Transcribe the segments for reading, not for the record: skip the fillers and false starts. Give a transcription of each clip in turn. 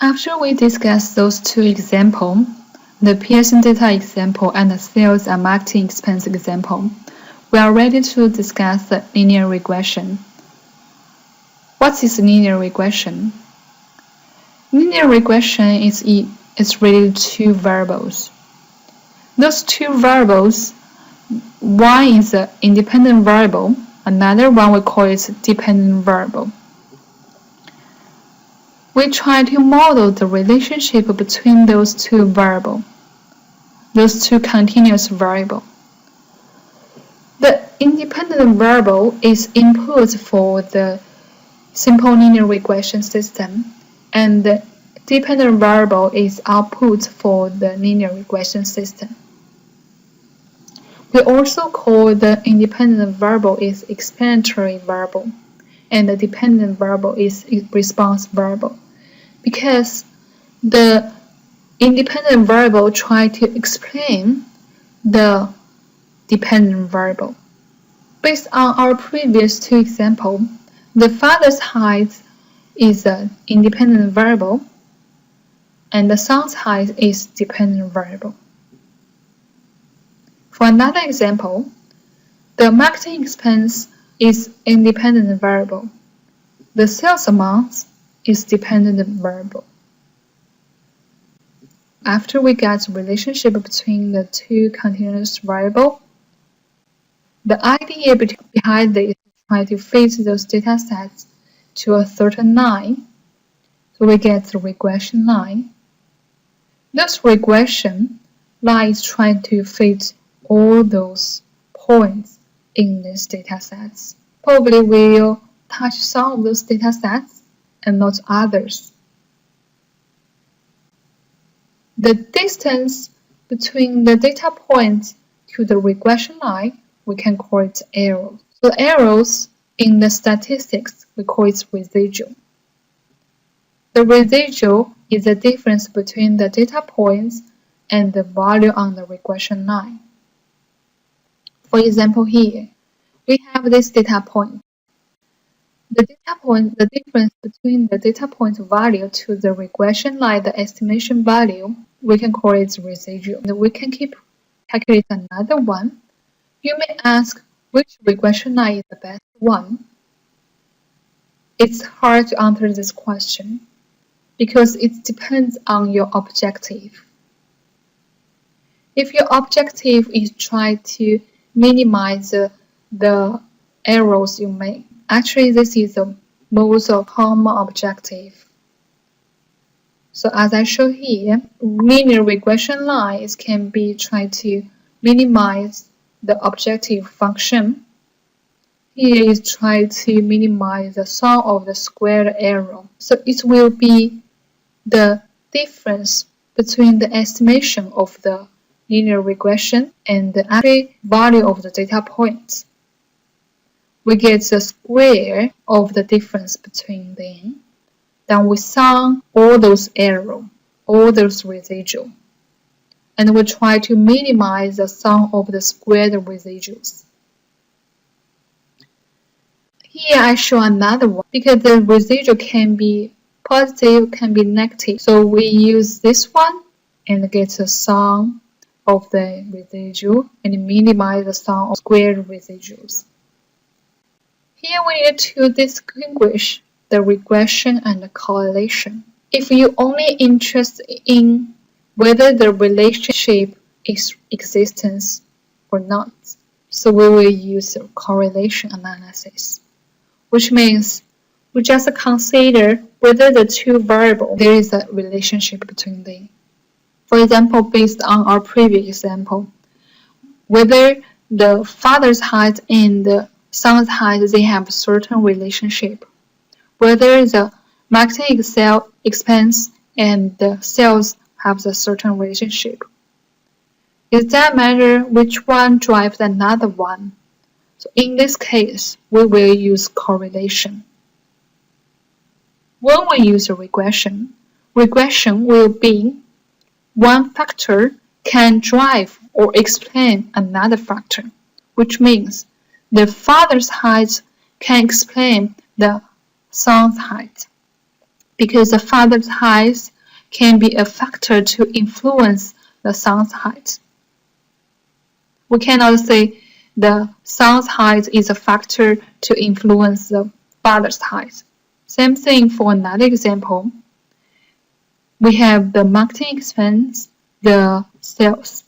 After we discuss those two examples, the Pearson data example and the sales and marketing expense example, we are ready to discuss the linear regression. What is linear regression? Linear regression is related to two variables. Those two variables, one is an independent variable, another one we call it dependent variable. We try to model the relationship between those two variables, those two continuous variables. The independent variable is input for the simple linear regression system, and the dependent variable is output for the linear regression system. We also call the independent variable is explanatory variable, and the dependent variable is response variable, because the independent variable tries to explain the dependent variable. Based on our previous two examples, the father's height is an independent variable, and the son's height is dependent variable. For another example, the marketing expense is independent variable. The sales amount is dependent variable. After we get the relationship between the two continuous variables, the idea behind this is to try to fit those data sets to a certain line, so we get the regression line. This regression line is trying to fit all those points in these data sets. Probably we'll touch some of those data sets and not others. The distance between the data point to the regression line, we can call it error. So errors in the statistics, we call it residual. The residual is the difference between the data points and the value on the regression line. For example, here, we have this data point. The difference between the data point value to the regression line, the estimation value, we can call it residual. And we can keep calculating another one. You may ask which regression line is the best one. It's hard to answer this question because it depends on your objective. If your objective is try to minimize the errors you make, actually this is the most common objective. So as I show here, linear regression lines can be tried to minimize the objective function. Here is try to minimize the sum of the squared error. So it will be the difference between the estimation of the linear regression and the actual value of the data points. We get the square of the difference between them. Then we sum all those errors, all those residuals, and we try to minimize the sum of the squared residuals. Here I show another one because the residual can be positive, can be negative. So we use this one and get the sum of the residual and minimize the sum of squared residuals. Here we need to distinguish the regression and the correlation. If you only interested in whether the relationship is existence or not, so we will use a correlation analysis, which means we just consider whether the two variables there is a relationship between them. For example, based on our previous example, whether the father's height and the son's height they have a certain relationship, whether the marketing expense and the sales have a certain relationship. It doesn't matter which one drives another one. So in this case, we will use correlation. When we use a regression will be one factor can drive or explain another factor, which means the father's height can explain the son's height. because the father's height can be a factor to influence the son's height. We cannot say the son's height is a factor to influence the father's height. Same thing for another example. We have the marketing expense, the sales.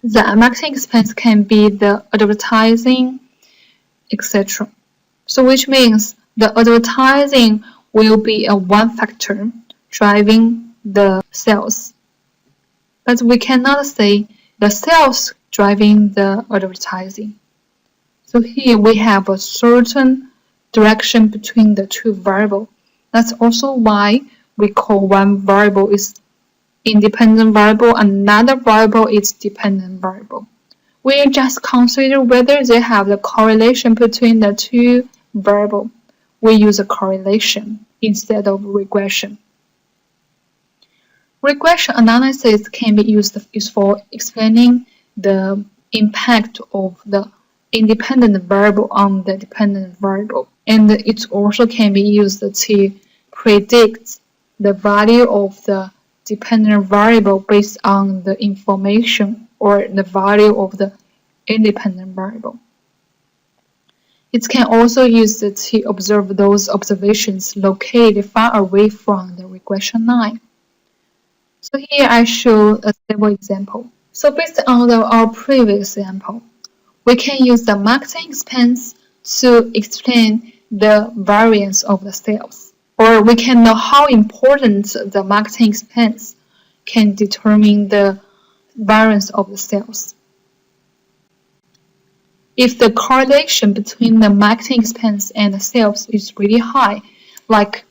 The marketing expense can be the advertising, etc. So which means the advertising will be a one factor driving the sales. But we cannot say the sales driving the advertising. So here we have a certain direction between the two variables. That's also why we call one variable is independent variable, another variable is dependent variable. We just consider whether they have the correlation between the two variables. We use a correlation instead of regression. Regression analysis can be used for explaining the impact of the independent variable on the dependent variable, and it also can be used to predict the value of the dependent variable based on the information or the value of the independent variable. It can also use to observe those observations located far away from the regression line. So here I show a stable example. So based on our previous example, we can use the marketing expense to explain the variance of the sales. Or we can know how important the marketing expense can determine the variance of the sales. If the correlation between the marketing expense and the sales is really high, like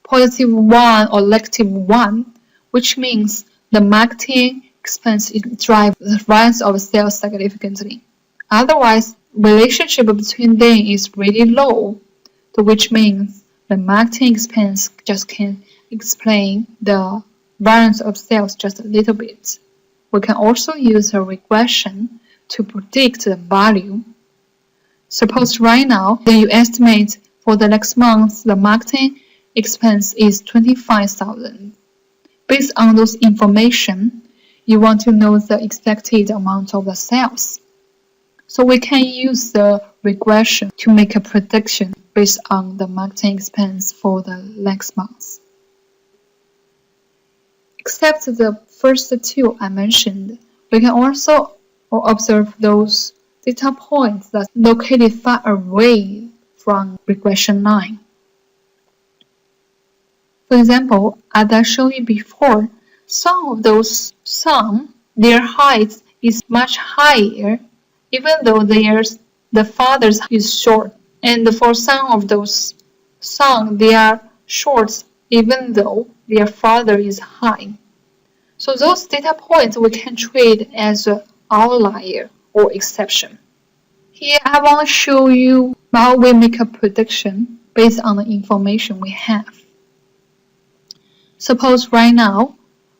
+1 or -1, which means the marketing expense drives the variance of sales significantly. Otherwise, relationship between them is really low, which means the marketing expense just can explain the variance of sales just a little bit. We can also use a regression to predict the value. Suppose right now that you estimate for the next month the marketing expense is 25,000. Based on those information, you want to know the expected amount of the sales. So we can use the regression to make a prediction based on the marketing expense for the next month. Except the first two I mentioned, we can also observe those data points that are located far away from regression line. For example, as I showed you before, some of those their height is much higher, even though the father's is short. And for some of those they are short, even though their father is high. So those data points we can treat as an outlier or exception. Here I want to show you how we make a prediction based on the information we have. Suppose right now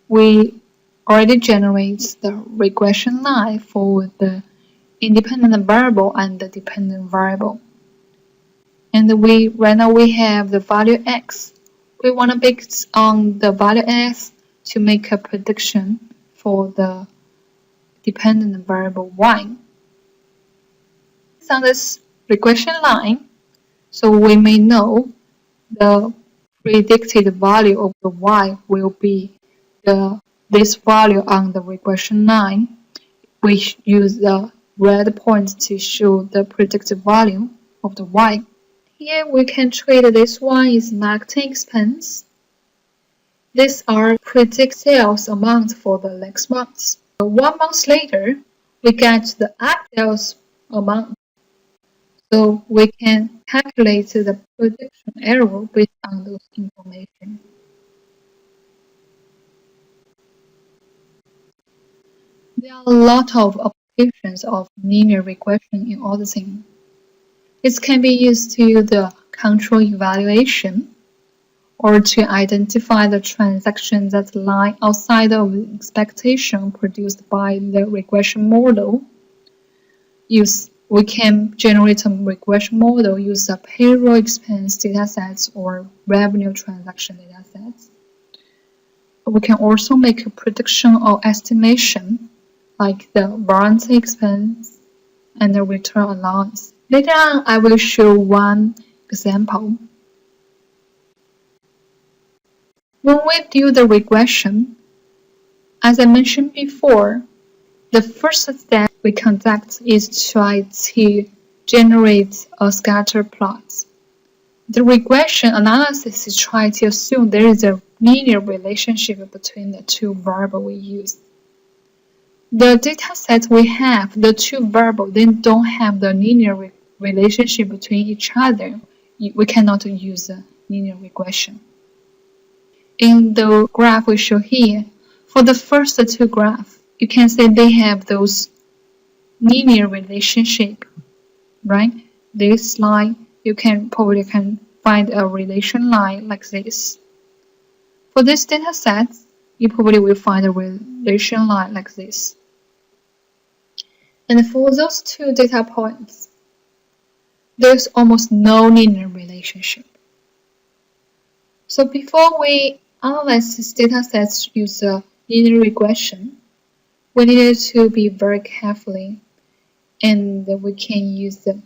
we already generate the regression line for the independent variable and the dependent variable. And right now we have the value x. We want to base on the value x to make a prediction for the dependent variable y. Based on this regression line, so we may know the predicted value of the y will be this value on the regression line. We use the red point to show the predicted value of the y. Here we can treat this one as marketing expense. These are predicted sales amount for the next month. 1 month later, we get the actual sales amount. So we can calculate the prediction error based on those information. There are a lot of applications of linear regression in auditing. It can be used to do the control evaluation or to identify the transactions that lie outside of the expectation produced by the regression model. we can generate a regression model using payroll expense datasets or revenue transaction datasets. We can also make a prediction or estimation, like the warranty expense and the return allowance. Later on, I will show one example. When we do the regression, as I mentioned before, the first step we conduct is try to generate a scatter plot. The regression analysis is trying to assume there is a linear relationship between the two variables we use. The dataset we have, the two variables, they don't have the linear relationship between each other. We cannot use a linear regression. In the graph we show here, for the first two graphs, you can see they have those linear relationship, right? This line, you can probably find a relation line like this. For this data set, you probably will find a relation line like this. And for those two data points, there's almost no linear relationship. So before we analyze this data sets using linear regression, we need to be very carefully, and we can use the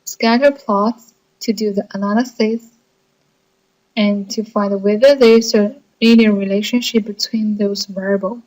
scatter plots to do the analysis and to find whether there is a linear relationship between those variables.